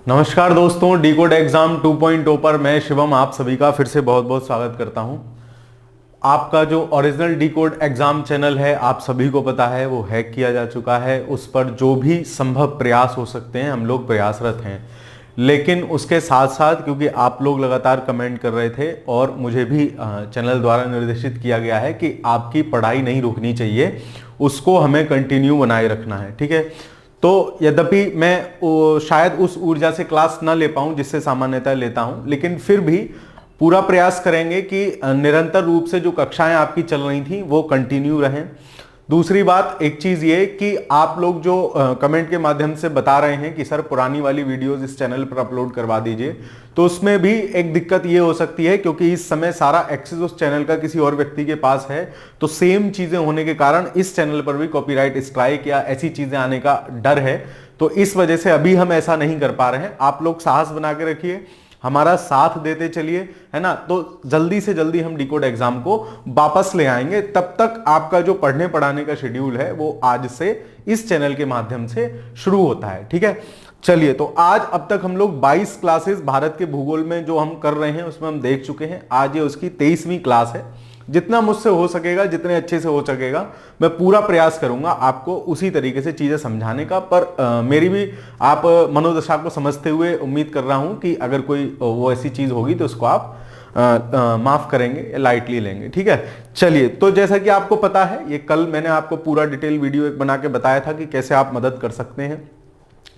नमस्कार दोस्तों, D code exam 2.0 पर मैं शिवम आप सभी का फिर से बहुत बहुत स्वागत करता हूं। आपका जो original D code exam channel है आप सभी को पता है वो हैक किया जा चुका है। उस पर जो भी संभव प्रयास हो सकते हैं हम लोग प्रयासरत हैं, लेकिन उसके साथ साथ क्योंकि आप लोग लगातार कमेंट कर रहे थे और मुझे भी चैनल द्वारा निर्देशित किया गया है कि आपकी पढ़ाई नहीं रुकनी चाहिए, उसको हमें कंटिन्यू बनाए रखना है। ठीक है, तो यद्यपि मैं शायद उस ऊर्जा से क्लास ना ले पाऊं जिससे सामान्यतः लेता हूं, लेकिन फिर भी पूरा प्रयास करेंगे कि निरंतर रूप से जो कक्षाएं आपकी चल रही थी वो कंटिन्यू रहें। दूसरी बात एक चीज ये कि आप लोग जो कमेंट के माध्यम से बता रहे हैं कि सर पुरानी वाली वीडियोस इस चैनल पर अपलोड करवा दीजिए, तो उसमें भी एक दिक्कत ये हो सकती है क्योंकि इस समय सारा एक्सेस उस चैनल का किसी और व्यक्ति के पास है, तो सेम चीजें होने के कारण इस चैनल पर भी कॉपीराइट स्ट्राइक या ऐसी चीजें आने का डर है। तो इस वजह से अभी हम ऐसा नहीं कर पा रहे हैं। आप लोग साहस बना के रखिए, हमारा साथ देते चलिए, है ना। तो जल्दी से जल्दी हम डी कोड एग्जाम को वापस ले आएंगे। तब तक आपका जो पढ़ने पढ़ाने का शेड्यूल है वो आज से इस चैनल के माध्यम से शुरू होता है। ठीक है, चलिए। तो आज अब तक हम लोग 22 क्लासेस भारत के भूगोल में जो हम कर रहे हैं उसमें हम देख चुके हैं। आज ये उसकी 23वीं क्लास है। जितना मुझसे हो सकेगा, जितने अच्छे से हो सकेगा, मैं पूरा प्रयास करूंगा आपको उसी तरीके से चीजें समझाने का। पर मेरी भी आप मनोदशा को समझते हुए उम्मीद कर रहा हूं कि अगर कोई वो ऐसी चीज होगी तो उसको आप माफ करेंगे, लाइटली लेंगे। ठीक है, चलिए। तो जैसा कि आपको पता है, ये कल मैंने आपको पूरा डिटेल वीडियो एक बना के बताया था कि कैसे आप मदद कर सकते हैं,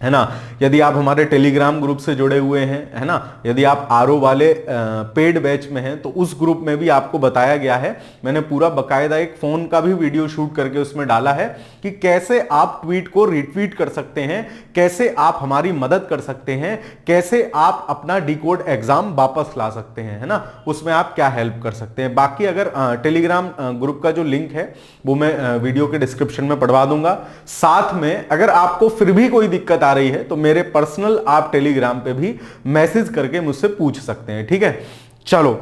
है ना। यदि आप हमारे टेलीग्राम ग्रुप से जुड़े हुए हैं, है ना, यदि आप आरओ वाले पेड बैच में हैं, तो उस ग्रुप में भी आपको बताया गया है। मैंने पूरा बकायदा एक फोन का भी वीडियो शूट करके उसमें डाला है कि कैसे आप ट्वीट को रिट्वीट कर सकते हैं, कैसे आप हमारी मदद कर सकते हैं, कैसे आप अपना डी कोड एग्जाम वापस ला सकते हैं, है ना, उसमें आप क्या हेल्प कर सकते हैं। बाकी अगर टेलीग्राम ग्रुप का जो लिंक है वो मैं वीडियो के डिस्क्रिप्शन में पढ़वा दूंगा। साथ में अगर आपको फिर भी कोई दिक्कत आ रही है तो मेरे पर्सनल आप टेलीग्राम पे भी मैसेज करके मुझसे पूछ सकते हैं। ठीक है, चलो।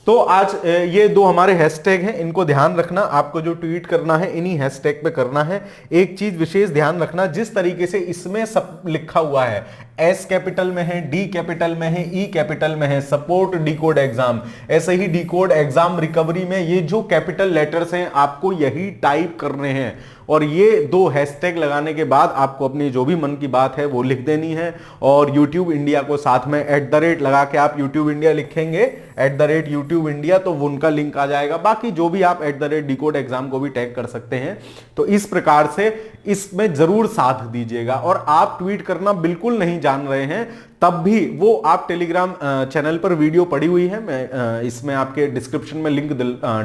तो आज ये दो हमारे हैशटैग हैं, इनको ध्यान रखना। आपको जो ट्वीट करना है इन्हीं हैशटैग पे करना है। एक चीज विशेष ध्यान रखना, जिस तरीके से इसमें सब लिखा हुआ है, एस कैपिटल में है, डी कैपिटल में है, ई कैपिटल में है, सपोर्ट डी कोड एग्जाम, ऐसे ही डी कोड एग्जाम रिकवरी में ये जो कैपिटल लेटर्स हैं आपको यही टाइप करने हैं। और ये दो हैशटैग लगाने के बाद आपको अपनी जो भी मन की बात है वो लिख देनी है। और YouTube इंडिया को साथ में @ लगा के आप YouTube इंडिया लिखेंगे, @YouTube इंडिया, तो वो उनका लिंक आ जाएगा। बाकी जो भी आप @ डी कोड एग्जाम को भी टैग कर सकते हैं। तो इस प्रकार से इसमें जरूर साथ दीजिएगा। और आप ट्वीट करना बिल्कुल नहीं जान रहे हैं तब भी वो आप टेलीग्राम चैनल पर वीडियो पड़ी हुई है, मैं इसमें आपके डिस्क्रिप्शन में लिंक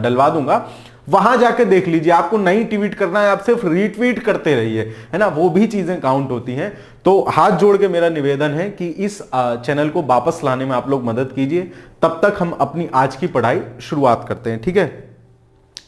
डलवा दूंगा, वहां जाके देख लीजिए। आपको नहीं ट्वीट करना है, आप सिर्फ रीट्वीट करते रहिए, है ना, वो भी चीजें काउंट होती हैं। तो हाथ जोड़ के मेरा निवेदन है कि इस चैनल को वापस लाने में आप लोग मदद कीजिए। तब तक हम अपनी आज की पढ़ाई शुरुआत करते हैं। ठीक है,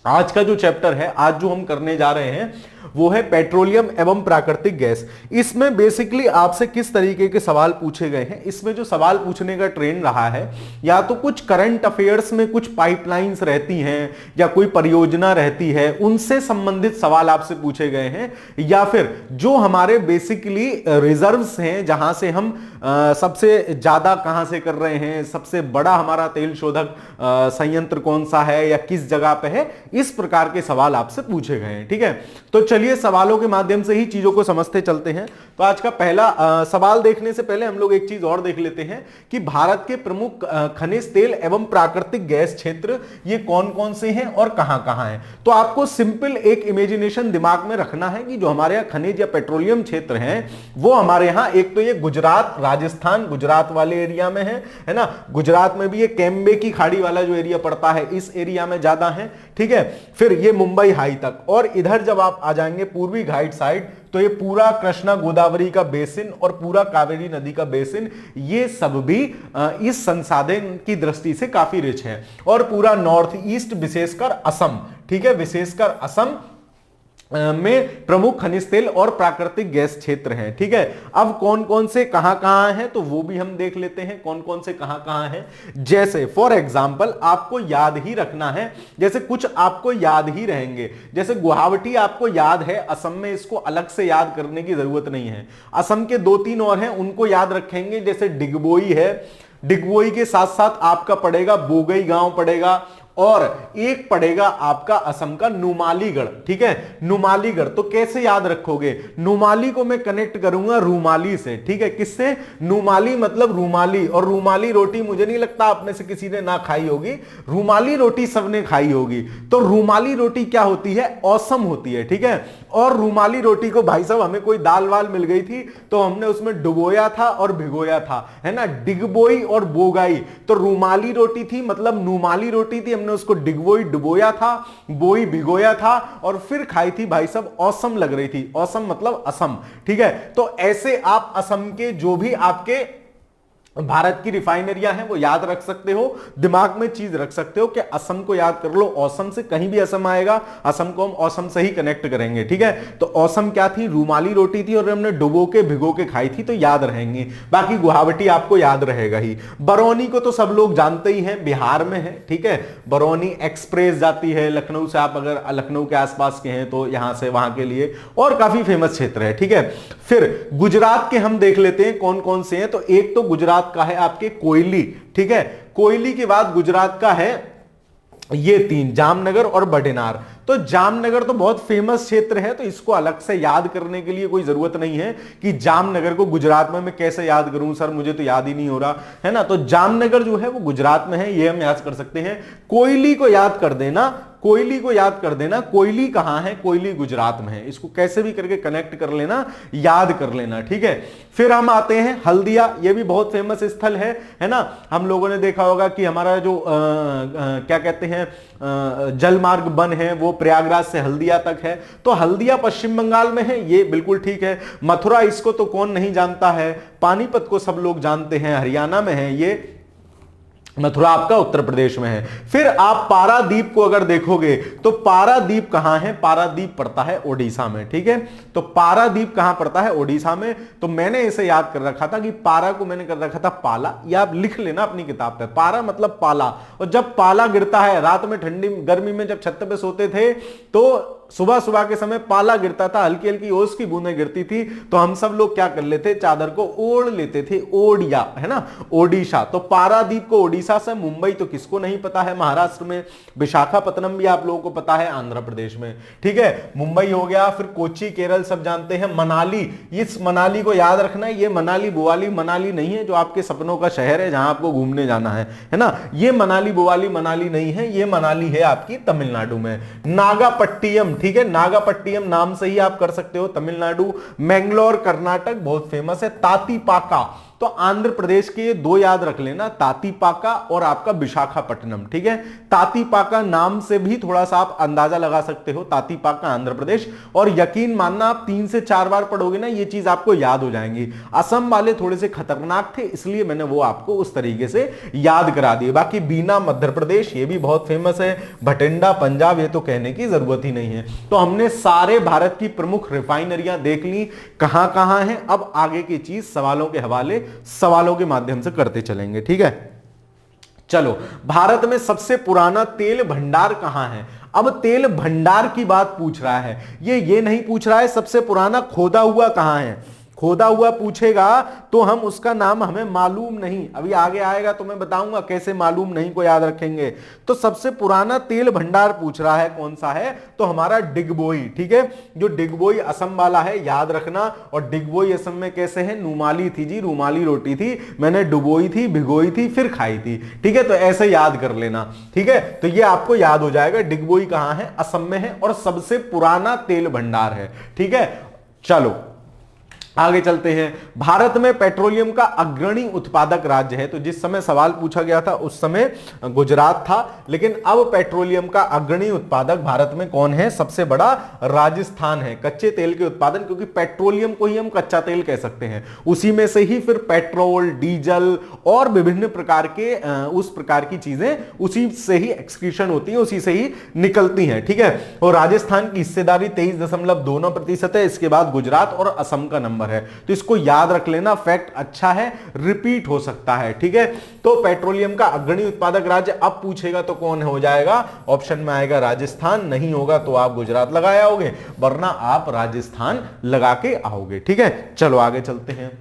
आज का जो चैप्टर है, आज जो हम करने जा रहे हैं वो है पेट्रोलियम एवं प्राकृतिक गैस। इसमें बेसिकली आपसे किस तरीके के सवाल पूछे गए हैं, इसमें जो सवाल पूछने का ट्रेंड रहा है, या तो कुछ करंट अफेयर्स में कुछ पाइपलाइंस रहती हैं या कोई परियोजना रहती है, उनसे संबंधित सवाल आपसे पूछे गए हैं, या फिर जो हमारे बेसिकली रिजर्व्स हैं, जहां से हम सबसे ज्यादा कहां से कर रहे हैं, सबसे बड़ा हमारा तेल शोधक संयंत्र कौन सा है या किस जगह पे है, इस प्रकार के सवाल आपसे पूछे गए हैं। ठीक है, तो चलिए सवालों के माध्यम से ही चीजों को समझते चलते हैं। तो आज का पहला सवाल देखने से पहले हम लोग एक चीज और देख लेते हैं कि भारत के प्रमुख खनिज तेल एवं प्राकृतिक गैस क्षेत्र ये कौन कौन से हैं और कहां कहां हैं। तो आपको सिंपल एक इमेजिनेशन दिमाग में रखना है कि जो हमारे यहाँ खनिज या पेट्रोलियम क्षेत्र हैं वो हमारे यहाँ एक तो ये गुजरात, राजस्थान, गुजरात वाले एरिया में है ना। गुजरात में भी ये केम्बे की खाड़ी वाला जो एरिया पड़ता है इस एरिया में ज्यादा है। ठीक है, फिर ये मुंबई हाई तक, और इधर जब आप आ जाएंगे पूर्वी घाट साइड तो ये पूरा कृष्णा गोदावरी का बेसिन और पूरा कावेरी नदी का बेसिन, ये सब भी इस संसाधन की दृष्टि से काफी रिच है। और पूरा नॉर्थ ईस्ट विशेषकर असम, ठीक है, विशेषकर असम में प्रमुख खनिज तेल और प्राकृतिक गैस क्षेत्र हैं। ठीक है, अब कौन कौन से कहां कहां हैं तो वो भी हम देख लेते हैं कौन कौन से कहां कहां हैं। जैसे फॉर एग्जांपल आपको याद ही रखना है, जैसे कुछ आपको याद ही रहेंगे, जैसे गुवाहाटी आपको याद है, असम में इसको अलग से याद करने की जरूरत नहीं है। असम के 2-3 और हैं उनको याद रखेंगे, जैसे डिगबोई है, डिगबोई के साथ साथ आपका पड़ेगा बोगई गांव पड़ेगा, और एक पड़ेगा आपका असम का नुमालीगढ़। ठीक है, नुमालीगढ़ तो कैसे याद रखोगे, नुमाली को मैं कनेक्ट करूंगा रूमाली से। ठीक है, किससे, नुमाली मतलब रूमाली, और रूमाली रोटी मुझे नहीं लगता आप में से किसी ने ना खाई होगी, रूमाली रोटी सबने खाई होगी। तो रूमाली रोटी क्या होती है, औसम होती है। ठीक है, और रूमाली रोटी को भाई साहब हमें कोई दाल वाल मिल गई थी तो हमने उसमें डुबोया था और भिगोया था, है ना, डिगबोई और बोगाई। तो रूमाली रोटी थी मतलब नुमाली रोटी थी, हमने उसको डिगबोई डुबोया था, बोई भिगोया था और फिर खाई थी भाई साहब, औसम लग रही थी, औसम मतलब असम। ठीक है, तो ऐसे आप असम के जो भी आपके भारत की रिफाइनरियां हैं वो याद रख सकते हो, दिमाग में चीज रख सकते हो कि असम को याद कर लो, औसम से कहीं भी असम आएगा, असम को हम औसम से ही कनेक्ट करेंगे। ठीक है, तो औसम क्या थी, रूमाली रोटी थी और हमने डुबो के भिगो के खाई थी, तो याद रहेंगे। बाकी गुवाहाटी आपको याद रहेगा ही। बरौनी को तो सब लोग जानते ही हैं, बिहार में है। ठीक है, बरौनी एक्सप्रेस जाती है लखनऊ से, आप अगर लखनऊ के आसपास के हैं तो यहां से वहां के लिए, और काफी फेमस क्षेत्र है। ठीक है, फिर गुजरात के हम देख लेते हैं कौन कौन से हैं। तो एक तो गुजरात का है आपके कोयली। ठीक है, कोयली के बाद गुजरात का है ये 3, जामनगर और बडेनार। तो जामनगर तो बहुत फेमस क्षेत्र है, तो इसको अलग से याद करने के लिए कोई जरूरत नहीं है कि जामनगर को गुजरात में मैं कैसे याद करूं सर, मुझे तो याद ही नहीं हो रहा, है ना। तो जामनगर जो है वो गुजरात में है, ये हम याद कर सकते हैं। कोयली को याद कर देना, कोयली को याद कर देना, कोयली कहां है, कोयली गुजरात में है, इसको कैसे भी करके कनेक्ट कर लेना, याद कर लेना। ठीक है, फिर हम आते हैं हल्दिया, ये भी बहुत फेमस स्थल है ना। हम लोगों ने देखा होगा कि हमारा जो क्या कहते हैं जल मार्ग बन है वो प्रयागराज से हल्दिया तक है, तो हल्दिया पश्चिम बंगाल में है, ये बिल्कुल ठीक है। मथुरा, इसको तो कौन नहीं जानता है, पानीपत को सब लोग जानते हैं, हरियाणा में है ये, मथुरा आपका उत्तर प्रदेश में है। फिर आप पारादीप को अगर देखोगे तो पारादीप कहां है, पारादीप पड़ता है ओडिशा में। ठीक है, तो पारादीप कहां पड़ता है, ओडिशा में। तो मैंने इसे याद कर रखा था कि पारा को मैंने कर रखा था पाला, या आप लिख लेना अपनी किताब पे, पारा मतलब पाला। और जब पाला गिरता है रात में, ठंडी गर्मी में जब छत पे सोते थे तो सुबह सुबह के समय पाला गिरता था, हल्की हल्की ओस की बूंदें गिरती थी, तो हम सब लोग क्या कर लेते, चादर को ओढ़ लेते थे, ओडिया, है ना, ओडिशा। तो पारादीप को ओडिशा से, मुंबई तो किसको नहीं पता है, महाराष्ट्र में, विशाखापत्तनम भी आप लोगों को पता है आंध्र प्रदेश में। ठीक है, मुंबई हो गया, फिर कोच्चि केरल सब जानते हैं। मनाली, इस मनाली को याद रखना है, ये मनाली बुवाली मनाली नहीं है जो आपके सपनों का शहर है जहां आपको घूमने जाना है ना, ये मनाली बुवाली मनाली नहीं है, ये मनाली है आपकी तमिलनाडु में। नागापट्टियम, ठीक है, नागापट्टियम नाम से ही आप कर सकते हो, तमिलनाडु। मैंगलोर कर्नाटक बहुत फेमस है। तातीपाका, तो आंध्र प्रदेश के ये 2 याद रख लेना, तातीपाका और आपका विशाखापट्टनम। ठीक है, तातीपाका नाम से भी थोड़ा सा आप अंदाजा लगा सकते हो, तातीपाका आंध्र प्रदेश। और यकीन मानना आप 3 से 4 बार पढ़ोगे ना ये चीज आपको याद हो जाएंगी। असम वाले थोड़े से खतरनाक थे इसलिए मैंने वो आपको उस तरीके से याद करा दिए। बाकी बीना मध्य प्रदेश, ये भी बहुत फेमस है। भटिंडा पंजाब, ये तो कहने की जरूरत ही नहीं है। तो हमने सारे भारत की प्रमुख रिफाइनरियां देख ली, कहां कहां हैं। अब आगे की चीज सवालों के हवाले, सवालों के माध्यम से करते चलेंगे। ठीक है, चलो, भारत में सबसे पुराना तेल भंडार कहां है। अब तेल भंडार की बात पूछ रहा है, ये नहीं पूछ रहा है सबसे पुराना खोदा हुआ कहां है। खोदा हुआ पूछेगा तो हम उसका नाम हमें मालूम नहीं, अभी आगे आएगा तो मैं बताऊंगा कैसे मालूम नहीं को याद रखेंगे। तो सबसे पुराना तेल भंडार पूछ रहा है कौन सा है, तो हमारा डिगबोई। ठीक है, जो डिगबोई असम वाला है याद रखना। और डिगबोई असम में कैसे है, नुमाली थी जी, रूमाली रोटी थी, मैंने डुबोई थी, भिगोई थी, फिर खाई थी। ठीक है, तो ऐसे याद कर लेना। ठीक है, तो ये आपको याद हो जाएगा, डिगबोई कहां है, असम में है और सबसे पुराना तेल भंडार है। ठीक है, चलो आगे चलते हैं। भारत में पेट्रोलियम का अग्रणी उत्पादक राज्य है, तो जिस समय सवाल पूछा गया था उस समय गुजरात था, लेकिन अब पेट्रोलियम का अग्रणी उत्पादक भारत में कौन है? सबसे बड़ा राजस्थान है। कच्चे तेल के उत्पादन, क्योंकि पेट्रोलियम को ही हम कच्चा तेल कह सकते हैं, उसी में से ही फिर पेट्रोल, डीजल और विभिन्न प्रकार के उस प्रकार की चीजें उसी से ही एक्सक्रीशन होती है, उसी से ही निकलती हैं, ठीक है। और राजस्थान की हिस्सेदारी 23.2% है। इसके बाद गुजरात और असम का नंबर है, तो इसको याद रख लेना, फैक्ट अच्छा है, रिपीट हो सकता है, ठीक है। तो पेट्रोलियम का अग्रणी उत्पादक राज्य अब पूछेगा तो कौन हो जाएगा? ऑप्शन में आएगा राजस्थान, नहीं होगा तो आप गुजरात लगाए आओगे, वरना आप राजस्थान लगा के आओगे, ठीक है। चलो आगे चलते हैं।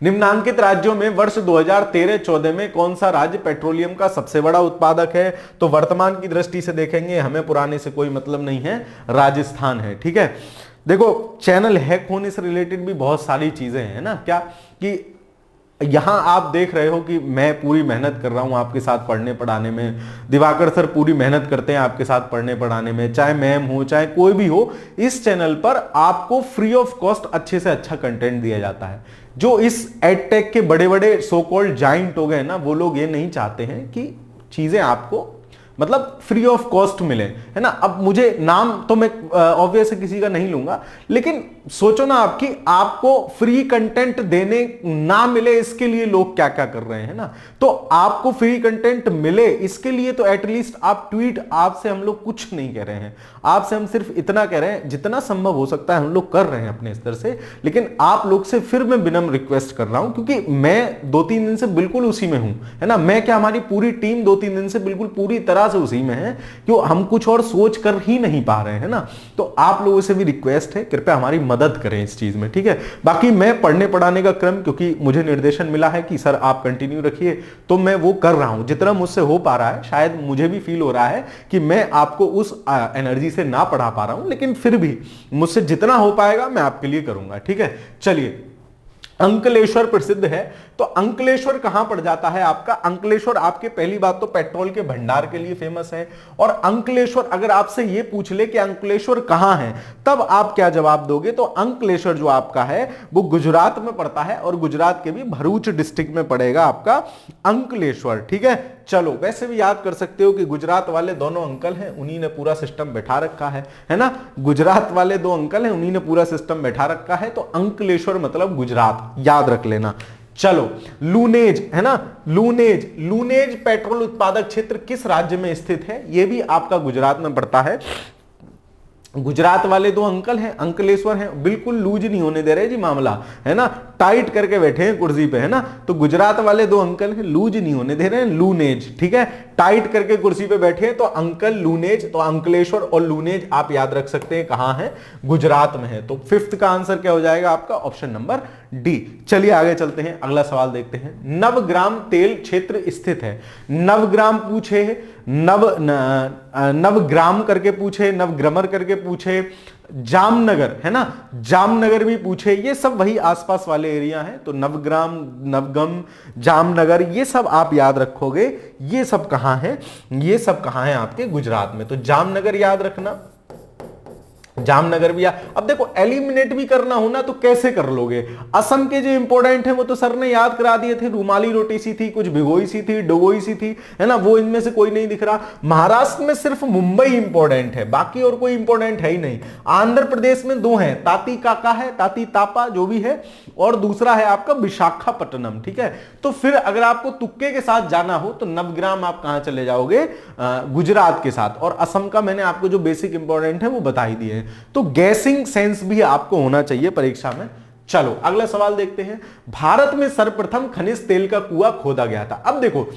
निम्नांकित राज्यों में वर्ष 2013-14 में कौन सा राज्य पेट्रोलियम का सबसे बड़ा उत्पादक है? तो वर्तमान की दृष्टि से देखेंगे, हमें पुराने से कोई मतलब नहीं है, राजस्थान है, ठीक है। देखो, चैनल हैक होने से रिलेटेड भी बहुत सारी चीजें हैं ना, क्या कि यहां आप देख रहे हो कि मैं पूरी मेहनत कर रहा हूं आपके साथ पढ़ने पढ़ाने में, दिवाकर सर पूरी मेहनत करते हैं आपके साथ पढ़ने पढ़ाने में, चाहे मैम हो चाहे कोई भी हो, इस चैनल पर आपको फ्री ऑफ कॉस्ट अच्छे से अच्छा कंटेंट दिया जाता है। जो इस एडटेक के बड़े बड़े सो कॉल्ड जाइंट हो गए ना, वो लोग ये नहीं चाहते हैं कि चीजें आपको मतलब फ्री ऑफ कॉस्ट मिले, है ना। अब मुझे नाम तो मैं ऑब्वियस किसी का नहीं लूंगा, लेकिन सोचो ना आपकी आपको फ्री कंटेंट देने ना मिले, इसके लिए लोग क्या क्या कर रहे हैं ना। तो आपको फ्री कंटेंट मिले इसके लिए तो एटलीस्ट आप ट्वीट, आपसे हम लोग कुछ नहीं कह रहे हैं, आपसे हम सिर्फ इतना कह रहे हैं जितना संभव हो सकता है हम लोग कर रहे हैं अपने स्तर से। लेकिन आप लोग से फिर मैं विनम्र रिक्वेस्ट कर रहा हूं, क्योंकि मैं 2-3 दिन से बिल्कुल उसी में हूं, है ना। मैं क्या, हमारी पूरी टीम 2-3 दिन से बिल्कुल पूरी तरह से उसी में है, क्यों हम कुछ और सोच कर ही नहीं पा रहे हैं ना। तो आप लोगों से भी रिक्वेस्ट है, कृपया हमारी मदद करें इस चीज में, ठीक है। बाकी मैं पढ़ने पढ़ाने का क्रम, क्योंकि मुझे निर्देशन मिला है कि सर आप कंटिन्यू रखिए, तो मैं वो कर रहा हूं जितना मुझसे हो पा रहा है। शायद मुझे भी फील हो रहा है कि मैं आपको उस एनर्जी से ना पढ़ा पा रहा हूं, लेकिन फिर भी मुझसे जितना हो पाएगा मैं आपके लिए करूंगा, ठीक है। चलिए, अंकलेश्वर प्रसिद्ध है, तो अंकलेश्वर कहां पड़ जाता है आपका? अंकलेश्वर आपके पहली बात तो पेट्रोल के भंडार के लिए फेमस है, और अंकलेश्वर अगर आपसे यह पूछ ले कि अंकलेश्वर कहां है, तब आप क्या जवाब दोगे? तो अंकलेश्वर जो आपका है वो गुजरात में पड़ता है, और गुजरात के भी भरूच डिस्ट्रिक्ट में पड़ेगा आपका अंकलेश्वर, ठीक है। चलो, वैसे भी याद कर सकते हो कि गुजरात वाले दोनों अंकल हैं, उन्हीं ने पूरा सिस्टम बैठा रखा है ना। गुजरात वाले 2 अंकल हैं, उन्हीं ने पूरा सिस्टम बैठा रखा है, तो अंकलेश्वर मतलब गुजरात, याद रख लेना। चलो, लूनेज है ना, लूनेज पेट्रोल उत्पादक क्षेत्र किस राज्य में स्थित है? यह भी आपका गुजरात में पड़ता है। गुजरात वाले 2 अंकल हैं, अंकलेश्वर हैं, बिल्कुल लूज नहीं होने दे रहे जी मामला, है ना, टाइट करके बैठे हैं कुर्सी पे, है ना। तो गुजरात वाले 2 अंकल हैं, लूज नहीं होने दे रहे हैं, लूनेज, ठीक है, टाइट करके कुर्सी पे बैठे हैं, तो अंकल लूनेज, तो अंकलेश्वर और लूनेज आप याद रख सकते हैं कहां है? गुजरात में है। तो 5th का आंसर क्या हो जाएगा आपका? Option number D. चलिए आगे चलते हैं, अगला सवाल देखते हैं। नवग्राम तेल क्षेत्र स्थित है, नवग्राम पूछे, नवग्राम करके पूछे, नवग्रामर करके पूछे, जामनगर है ना, जामनगर भी पूछे, ये सब वही आसपास वाले एरिया हैं। तो नवग्राम, नवगम, जामनगर, ये सब आप याद रखोगे। ये सब कहां है? ये सब कहां है आपके? गुजरात में। तो जामनगर याद रखना, जामनगर भी। अब देखो, एलिमिनेट भी करना हो ना तो कैसे कर लोगे? असम के जो इंपॉर्टेंट है वो तो सर ने याद करा दिए थे, रुमाली रोटी सी थी, कुछ भिगोई सी थी, डुबोई सी थी, है ना, वो इनमें से कोई नहीं दिख रहा। महाराष्ट्र में सिर्फ मुंबई इंपॉर्टेंट है, बाकी और कोई इंपॉर्टेंट है ही नहीं। आंध्र प्रदेश में 2 हैं, ताती काका है, ताती तापा जो भी है, और दूसरा है आपका विशाखापट्टनम, ठीक है। तो फिर अगर आपको तुक्के के साथ जाना हो तो नवग्राम आप कहां चले जाओगे? गुजरात के साथ। और असम का मैंने आपको जो बेसिक इंपॉर्टेंट है वो बता ही दिए हैं। तो गैसिंग सेंस भी आपको होना चाहिए परीक्षा में। चलो अगला सवाल देखते हैं। भारत में सर्वप्रथम खनिज तेल का कुआं खोदा गया था। अब देखो,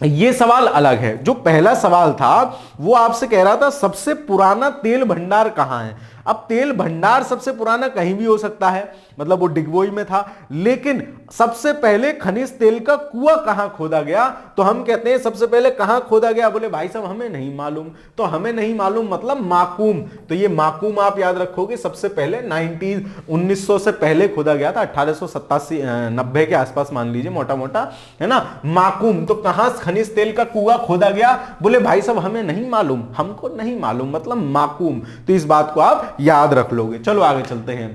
ये सवाल अलग है। जो पहला सवाल था वो आपसे कह रहा था सबसे पुराना तेल भंडार कहां है। अब तेल भंडार सबसे पुराना कहीं भी हो सकता है, मतलब वो डिगबोई में था, लेकिन सबसे पहले खनिज तेल का कुआं कहां खोदा गया? तो हम कहते हैं सबसे पहले कहां खोदा गया? बोले भाई साहब हमें नहीं मालूम। तो हमें नहीं मालूम मतलब माकूम। तो ये माकूम आप याद रखोगे, सबसे पहले 1900 से पहले खोदा गया था, 1887-90 के आसपास मान लीजिए, मोटा मोटा, है ना। माकूम, तो कहां खनिज तेल का कुआं खोदा गया? बोले भाई साहब हमें नहीं मालूम, हमको नहीं मालूम मतलब माकूम। तो इस बात को आप याद रख लोगे। चलो आगे चलते हैं।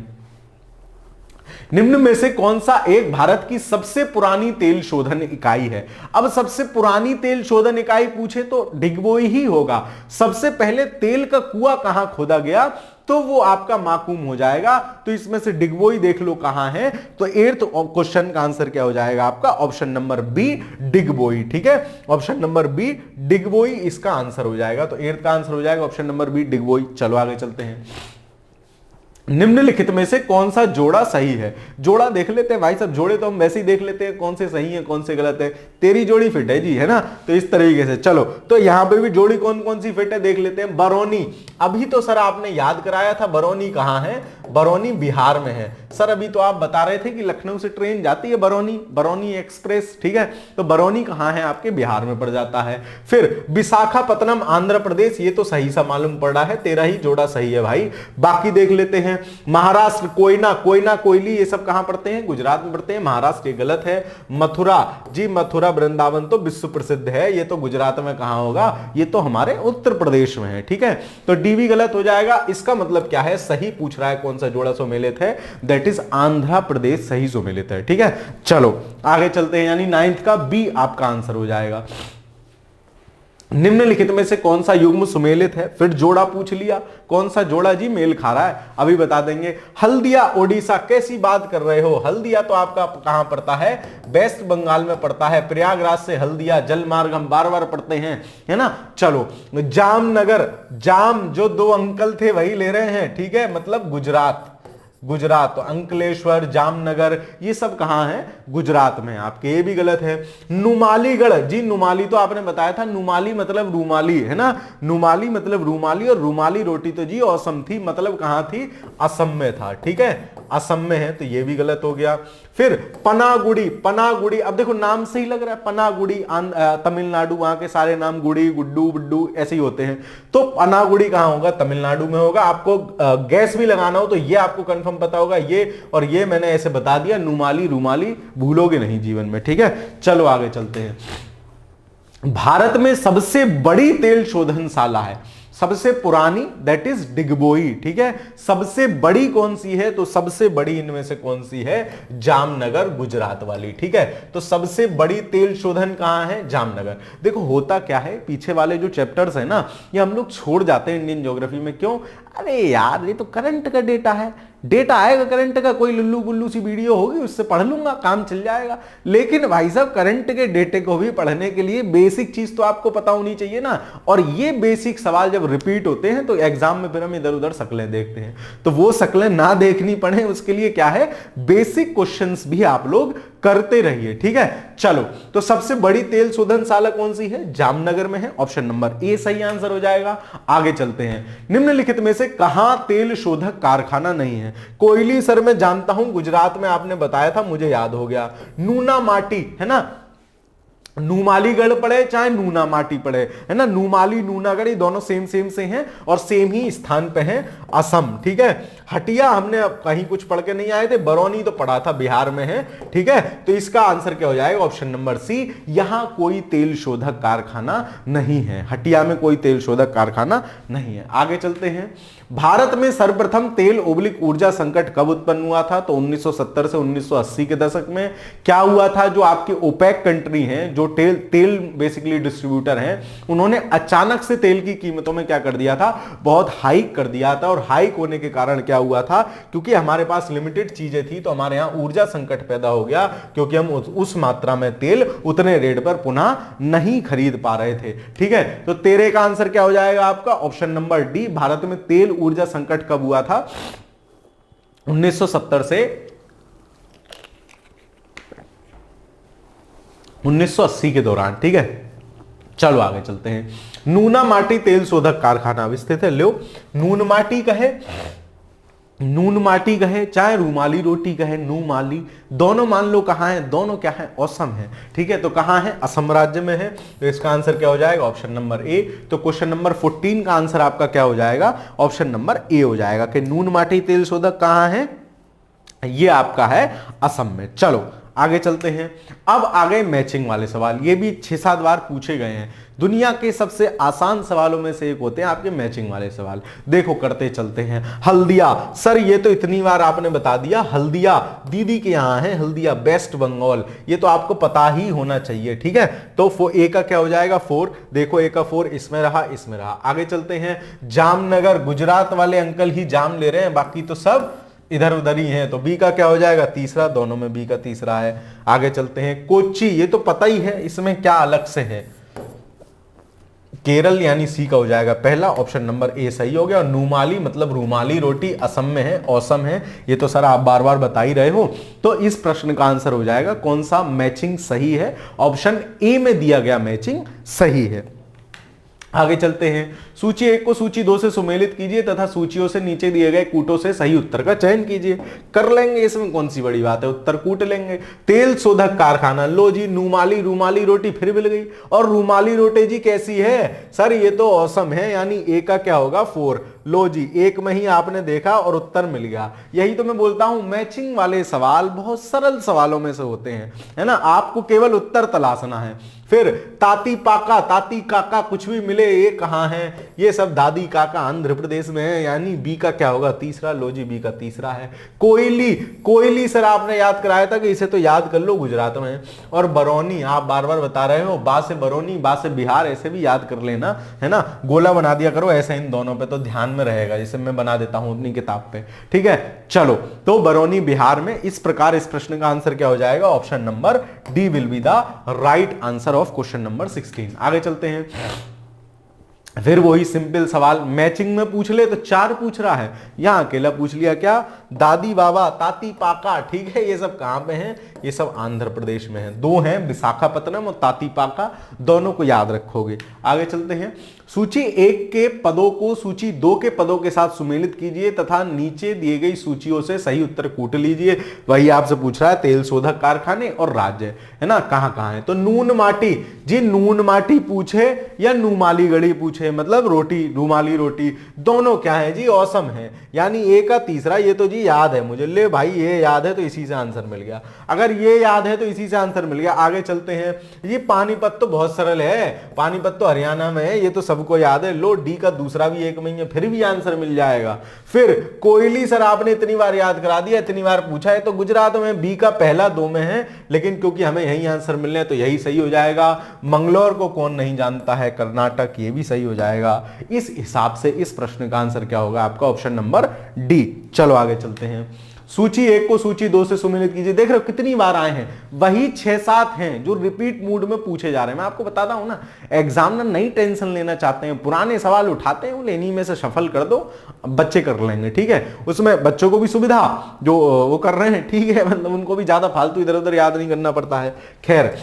निम्न में से कौन सा एक भारत की सबसे पुरानी तेल शोधन इकाई है? अब सबसे पुरानी तेल शोधन इकाई पूछे तो डिगबोई ही होगा। सबसे पहले तेल का कुआं कहां खोदा गया तो वो आपका माकूम हो जाएगा। तो इसमें से डिगबोई देख लो कहां है, तो 8th क्वेश्चन का आंसर क्या हो जाएगा आपका? Option number B Digboi. ठीक है, ऑप्शन नंबर बी डिगबोई इसका आंसर हो जाएगा। तो 8th का आंसर हो जाएगा ऑप्शन नंबर बी डिगबोई। चलो आगे चलते हैं। निम्नलिखित में से कौन सा जोड़ा सही है? जोड़ा देख लेते हैं भाई साहब, जोड़े तो हम वैसे ही देख लेते हैं कौन से सही है कौन से गलत है। तेरी जोड़ी फिट है जी, है ना? तो इस तरीके से चलो, तो यहां पे भी जोड़ी कौन कौन सी फिट है देख लेते हैं। बरौनी, अभी तो सर आपने याद कराया था बरौनी कहां है? बरौनी बिहार में है। सर अभी तो आप बता रहे थे कि लखनऊ से ट्रेन जाती है बरौनी, बरौनी एक्सप्रेस। ठीक है, तो बरौनी कहां है? आपके बिहार में पड़ जाता है। फिर विशाखापत्तनम आंध्र प्रदेश, ये तो सही सा मालूम पड़ रहा है, तेरा ही जोड़ा सही है भाई। बाकी देख लेते हैं। महाराष्ट्र कोयना, कोयना कोयली, ये सब कहां पड़ते हैं? गुजरात में पड़ते हैं। महाराष्ट्र ये गलत है। मथुरा जी, मथुरा वृंदावन तो विश्व प्रसिद्ध है, ये तो गुजरात में कहां होगा? ये तो हमारे उत्तर प्रदेश में है। ठीक है, तो डी भी गलत हो जाएगा। इसका मतलब क्या है? सही पूछ रहा है कौन सा जोड़ा सुमेलित है, दैट इज आंध्र प्रदेश सही सुमेलित है। ठीक है, चलो आगे चलते हैं, यानी 9th का बी आपका आंसर हो जाएगा। निम्नलिखित में से कौन सा युग्म सुमेलित है? फिर जोड़ा पूछ लिया, कौन सा जोड़ा जी मेल खा रहा है अभी बता देंगे। हल्दिया ओडिशा, कैसी बात कर रहे हो? हल्दिया तो आपका कहां पड़ता है? वेस्ट बंगाल में पड़ता है। प्रयागराज से हल्दिया जल मार्ग हम बार बार पढ़ते हैं, है ना? चलो जामनगर, जाम जो दो अंकल थे वही ले रहे हैं। ठीक है, मतलब गुजरात, गुजरात। तो अंकलेश्वर, जामनगर ये सब कहां है? गुजरात में। आपके ये भी गलत है। नुमालीगढ़ जी, नुमाली तो आपने बताया था, नुमाली मतलब रूमाली, है ना? नुमाली मतलब रूमाली, और रूमाली रोटी तो जी औसम थी, मतलब कहां थी? असम में था। ठीक है, असम में है, तो ये भी गलत हो गया। फिर पनागुड़ी, पनागुड़ी, अब देखो नाम सही लग रहा है, पनागुड़ी तमिलनाडु, वहां के सारे नाम गुड़ी गुड्डू बुड्डू ऐसे ही होते हैं। तो पनागुड़ी कहां होगा? तमिलनाडु में होगा। आपको गैस भी लगाना हो तो ये आपको कंफर्म पता होगा, ये और ये मैंने ऐसे बता दिया, नुमाली रूमाली भूलोगे नहीं जीवन में। ठीक है, चलो आगे चलते हैं। भारत में सबसे बड़ी तेल शोधनशाला है, सबसे पुरानी, दैट इज डिगबोई। ठीक है, सबसे बड़ी कौन सी है? तो सबसे बड़ी इनमें से कौन सी है? जामनगर, गुजरात वाली। ठीक है, तो सबसे बड़ी तेल शोधन कहां है? जामनगर। देखो होता क्या है, पीछे वाले जो चैप्टर्स है ना, ये हम लोग छोड़ जाते हैं इंडियन ज्योग्राफी में। क्यों? अरे यार ये तो करंट का डेटा है, डेटा आएगा करंट का, कोई लुल्लू गुल्लू सी वीडियो होगी उससे पढ़ लूंगा, काम चल जाएगा। लेकिन भाई साहब करंट के डेटे को भी पढ़ने के लिए बेसिक चीज तो आपको पता होनी चाहिए ना। और ये बेसिक सवाल जब रिपीट होते हैं तो एग्जाम में फिर हम इधर उधर शक्लें देखते हैं, तो वो शक्लें ना देखनी पड़े उसके लिए क्या है, बेसिक क्वेश्चंस भी आप लोग करते रहिए। ठीक है, चलो तो सबसे बड़ी तेल शोधनशाला कौन सी है? जामनगर में है। ऑप्शन नंबर ए सही आंसर हो जाएगा। आगे चलते हैं। निम्नलिखित में से कहां तेल शोधक कारखाना नहीं है? कोयली सर मैं जानता हूं, गुजरात में आपने बताया था, मुझे याद हो गया। नूना माटी, है ना? नूमालीगढ़ पड़े चाहे नूना माटी पड़े, है ना? नूमाली नूनागढ़ ये दोनों सेम सेम से हैं और सेम ही स्थान पे हैं, असम। ठीक है, हटिया हमने अब कहीं कुछ पढ़ के नहीं आए थे, बरौनी तो पढ़ा था, बिहार में है। ठीक है, तो इसका आंसर क्या हो जाएगा? ऑप्शन नंबर सी, यहां कोई तेल शोधक कारखाना नहीं है, हटिया में कोई तेल शोधक कारखाना नहीं है। आगे चलते हैं। भारत में सर्वप्रथम तेल ओब्लिक ऊर्जा संकट कब उत्पन्न हुआ था? तो 1970 से 1980 के दशक में। क्या हुआ था? जो आपके ओपेक कंट्री हैं, जो तेल बेसिकली डिस्ट्रीब्यूटर हैं, उन्होंने अचानक से तेल की कीमतों में क्या कर दिया था? बहुत हाइक कर दिया था। और हाइक होने के कारण क्या हुआ था? क्योंकि हमारे पास लिमिटेड चीजें थी, तो हमारे यहां ऊर्जा संकट पैदा हो गया, क्योंकि हम उस मात्रा में तेल उतने रेट पर पुनः नहीं खरीद पा रहे थे। ठीक है, तो तेरे का आंसर क्या हो जाएगा आपका? ऑप्शन नंबर डी, भारत में तेल ऊर्जा संकट कब हुआ था? 1970 से 1980 के दौरान। ठीक है, चलो आगे चलते हैं। नूना माटी तेल शोधक कारखाना स्थित है, लो नून माटी कहे, नून माटी कहे चाहे रूमाली रोटी कहे, नूमाली, दोनों मान लो कहां है? दोनों क्या है? असम है। ठीक है, तो कहां है? असम राज्य में है। तो इसका आंसर क्या हो जाएगा? Option number A. तो क्वेश्चन नंबर 14 का आंसर आपका क्या हो जाएगा? ऑप्शन नंबर ए हो जाएगा कि नून माटी तेल शोधक कहां है? ये आपका है असम में। चलो आगे चलते हैं। अब आ गए मैचिंग वाले सवाल, ये भी 6-7 बार पूछे गए हैं। दुनिया के सबसे आसान सवालों में से एक होते हैं आपके मैचिंग वाले सवाल। देखो करते चलते हैं। हल्दिया, सर ये तो इतनी बार आपने बता दिया, हल्दिया दीदी के यहां है, हल्दिया वेस्ट बंगाल, ये तो आपको पता ही होना चाहिए, ठीक है। तो ए का क्या हो जाएगा 4, देखो ए का 4 इसमें रहा, इसमें रहा। आगे चलते हैं। जामनगर, गुजरात वाले अंकल ही जाम ले रहे हैं, बाकी तो सब इधर उधर ही है, तो बी का क्या हो जाएगा तीसरा, दोनों में बी का तीसरा है। आगे चलते हैं। कोच्चि, ये तो पता ही है, इसमें क्या अलग से है। केरल यानी सी का हो जाएगा पहला, ऑप्शन नंबर ए सही हो गया। और नुमाली मतलब रूमाली रोटी असम में है, औसम है, ये तो सर आप बार बार बता ही रहे हो। तो इस प्रश्न का आंसर हो जाएगा कौन सा मैचिंग सही है, ऑप्शन ए में दिया गया मैचिंग सही है। आगे चलते हैं। सूची 1 को सूची 2 से सुमेलित कीजिए तथा सूचियों से नीचे दिए गए कूटों से सही उत्तर का चयन कीजिए। कर लेंगे, इसमें कौन सी बड़ी बात है, उत्तर कूट लेंगे। तेल शोधक कारखाना, लो जी नुमाली, रूमाली रोटी फिर मिल गई। और रूमाली रोटी जी कैसी है सर, ये तो औसम है, यानी ए का क्या होगा 4। लो जी, एक में ही आपने देखा और उत्तर मिल गया। यही तो मैं बोलता हूं मैचिंग वाले सवाल बहुत सरल सवालों में से होते हैं, है ना, आपको केवल उत्तर तलाशना है। फिर ताती पाका, ताती काका कुछ भी मिले, ये कहां है, ये सब दादी काका आंध्र प्रदेश में है, यानी बी का क्या होगा तीसरा। लो जी, बी का तीसरा है। कोयली, कोयली सर आपने याद कराया था कि इसे तो याद कर लो, गुजरात में है। और बरौनी, आप बार बार बता रहे हो, बा से बरौनी, बा से बिहार, ऐसे भी याद कर लेना, है ना, गोला बना दिया करो ऐसे इन दोनों पे, तो ध्यान में रहेगा, जिसे मैं बना देता हूं अपनी किताब पे, ठीक है। चलो, तो बरौनी बिहार में। इस प्रकार इस प्रश्न का आंसर क्या हो जाएगा, option number D will be the right answer of question number 16। आगे चलते हैं। फिर वही सिंपल सवाल, मैचिंग में पूछ ले तो 4 पूछ रहा है, यहां अकेला पूछ लिया क्या, दादी बाबा, ताती पाका, ठीक है। ये सब कहां पे हैं, ये सब आंध्र प्रदेश में हैं। 2 हैं, विशाखापत्तनम और ताती पाका, दोनों को याद रखोगे। आगे चलते हैं। सूची 1 के पदों को सूची 2 के पदों के साथ सुमेलित कीजिए तथा नीचे दिए गई सूचियों से सही उत्तर कूट लीजिए। वही आपसे पूछ रहा है, तेल शोधक कारखाने और राज्य, है ना, कहां कहां है। तो नून माटी जी, नून माटी पूछे या नुमाली गढ़ी पूछे, मतलब रोटी, रूमाली रोटी, दोनों क्या है जी, औसम है, यानी ए का तीसरा। ये तो जी याद है मुझे, ले भाई ये याद है तो इसी से आंसर मिल गया। अगर ये याद है तो इसी से आंसर मिल गया। आगे चलते हैं। ये पानीपत तो बहुत सरल है, पानीपत तो हरियाणा में है, ये तो सबको याद है। लो, डी का दूसरा भी 1 में ही है, फिर भी आंसर मिल जाएगा। फिर कोयली सर आपने इतनी बार याद करा दिया, इतनी बार पूछा है, तो गुजरात में, बी का पहला 2 में है, लेकिन क्योंकि हमें यही आंसर मिलने हैं तो यही सही हो जाएगा। मंगलोर को कौन नहीं जानता है, कर्नाटक, ये भी सही हो जाएगा। इस हिसाब से इस प्रश्न का आंसर क्या होगा आपका, ऑप्शन नंबर डी। चलो आगे चलते हैं। सूची 1 को सूची 2 से सुमेलित कीजिए। देख रहे हो कितनी बार आए हैं, वही 6-7 हैं जो रिपीट मूड में पूछे जा रहे हैं। मैं आपको बताता हूं ना, एग्जामिनर नहीं टेंशन लेना चाहते हैं, पुराने सवाल उठाते हैं, इन्हीं में से शफल कर दो, बच्चे कर लेंगे, ठीक है। उसमें बच्चों को भी सुविधा, जो वो कर रहे हैं, ठीक है, मतलब उनको भी ज्यादा फालतू इधर उधर याद नहीं करना पड़ता है। खैर,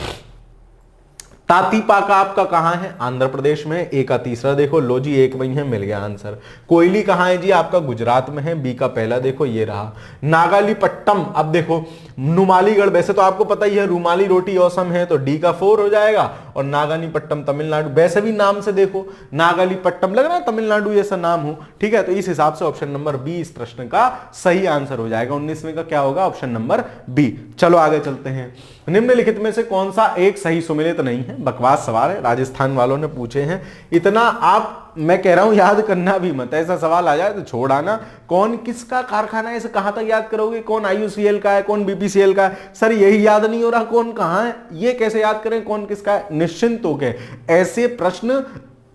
ताती पाका आपका कहां है, आंध्र प्रदेश में, ए का तीसरा देखो। लो जी, 1 में है, मिल गया आंसर। कोयली कहां है जी, आपका गुजरात में है, बी का पहला देखो, ये रहा। नागालीपट्टम, अब देखो नुमालीगढ़, वैसे तो आपको पता ही है रूमाली रोटी औसम है, तो डी का 4 हो जाएगा। और नागालीपट्टम तमिलनाडु, वैसे भी नाम से देखो नागालीपट्टम लग रहा है तमिलनाडु जैसा नाम हो, ठीक है। तो इस हिसाब से ऑप्शन नंबर बी इस प्रश्न का सही आंसर हो जाएगा। 19वें का क्या होगा, ऑप्शन नंबर बी। चलो आगे चलते हैं। निम्नलिखित में से कौन सा एक सही सुमेलित नहीं है, बकवास सवाल है, राजस्थान वालों ने पूछे हैं। इतना आप, मैं कह रहा हूं याद करना भी मत, ऐसा सवाल आ जाए तो छोड़ आना। कौन किसका कारखाना है, इसे कहां तक याद करोगे, कौन IUCL का है, कौन BPCL का है, सर यही याद नहीं हो रहा कौन कहां है, ये कैसे याद करें कौन किसका है। निश्चिंत होकर ऐसे प्रश्न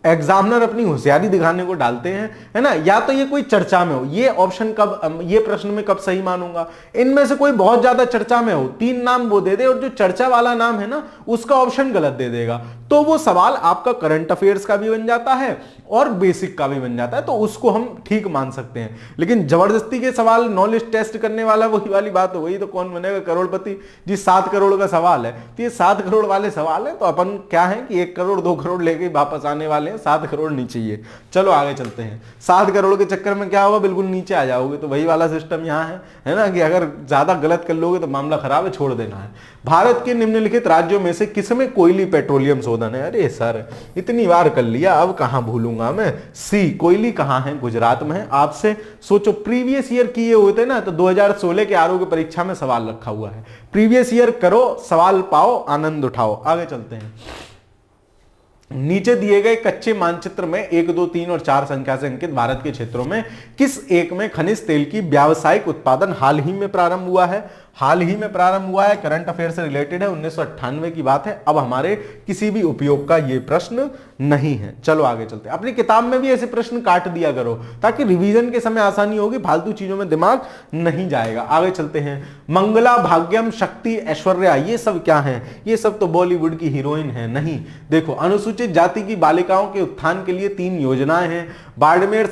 एग्जामिनर अपनी होशियारी दिखाने को डालते हैं, है ना, या तो ये कोई चर्चा में हो, ये ऑप्शन कब, ये प्रश्न में कब सही मानूंगा, इनमें से कोई बहुत ज्यादा चर्चा में हो, 3 नाम वो दे दे और जो चर्चा वाला नाम है ना उसका ऑप्शन गलत दे देगा, तो वो सवाल आपका करंट अफेयर्स का भी बन जाता है और बेसिक का भी बन जाता है, तो उसको हम ठीक मान सकते हैं। लेकिन जबरदस्ती के सवाल, नॉलेज टेस्ट करने वाला, वही वाली बात हो गई, तो कौन बनेगा करोड़पति जी। 7 करोड़ का सवाल है, तो ये 7 करोड़ वाले सवाल है, तो अपन क्या है कि 1 करोड़ 2 करोड़ लेके वापस आने वाले हैं, हैं, 7 करोड़ नहीं चाहिए। चलो आगे चलते हैं। 7 करोड़ के चक्कर में क्या होगा, बिल्कुल नीचे आ जाओगे। तो वही वाला सिस्टम यहाँ है ना, कि अगर ज्यादा गलत कर लोगे तो मामला खराब है, छोड़ देना है। भारत के निम्नलिखित राज्यों में से किसमें कोयली पेट्रोलियम शोधन है? अरे सर इतनी बार कर लिया, अब कहां भूलूंगा मैं। सी, कोयली कहां है? गुजरात में है। आपसे सोचो प्रीवियस ईयर किए हुए थे ना, तो 2016 के आरोग्य परीक्षा में सवाल रखा हुआ है। प्रीवियस ईयर करो, सवाल पाओ, आनंद उठाओ। आगे चलते हैं। नीचे दिए गए कच्चे मानचित्र में 1, 2, 3 और 4 संख्या से अंकित भारत के क्षेत्रों में किस एक में खनिज तेल की व्यावसायिक उत्पादन हाल ही में प्रारंभ हुआ है? हाल ही में प्रारंभ हुआ है, करंट अफेयर से रिलेटेड है, 1998 की बात है। अब हमारे किसी भी उपयोग का यह प्रश्न नहीं है। चलो आगे चलते हैं। अपनी किताब में भी ऐसे प्रश्न काट दिया करो ताकि रिवीजन के समय आसानी होगी, फालतू चीजों में दिमाग नहीं जाएगा। आगे चलते हैं। मंगला, भाग्यम, शक्ति, ऐश्वर्या, ये सब क्या है? ये सब तो बॉलीवुड की हीरोइन है। नहीं, देखो अनुसूचित जाति की बालिकाओं के उत्थान के लिए 3 योजनाएं हैं। बाड़मेर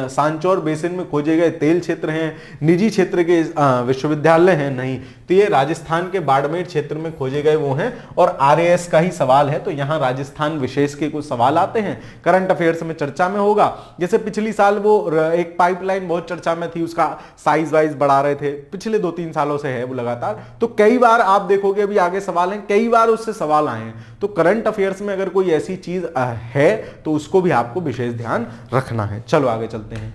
सांचौर बेसिन में खोजे गए तेल क्षेत्र हैं। निजी क्षेत्र के विश्वविद्यालय हैं। नहीं, तो ये राजस्थान के बाड़मेर क्षेत्र में खोजे गए वो हैं। और आरएएस का ही सवाल है, तो यहां राजस्थान विशेष के कुछ सवाल आते हैं, करंट अफेयर्स में चर्चा में होगा। जैसे पिछली साल वो एक पाइपलाइन बहुत चर्चा में थी, उसका साइज वाइज बढ़ा रहे थे, पिछले 2-3 सालों से है वो लगातार। तो कई बार आप देखोगे अभी आगे सवाल हैं, कई बार उससे सवाल आए हैं। तो करंट अफेयर्स में अगर कोई ऐसी चीज है तो उसको भी आपको विशेष ध्यान रखना है। चलो आगे चलते हैं।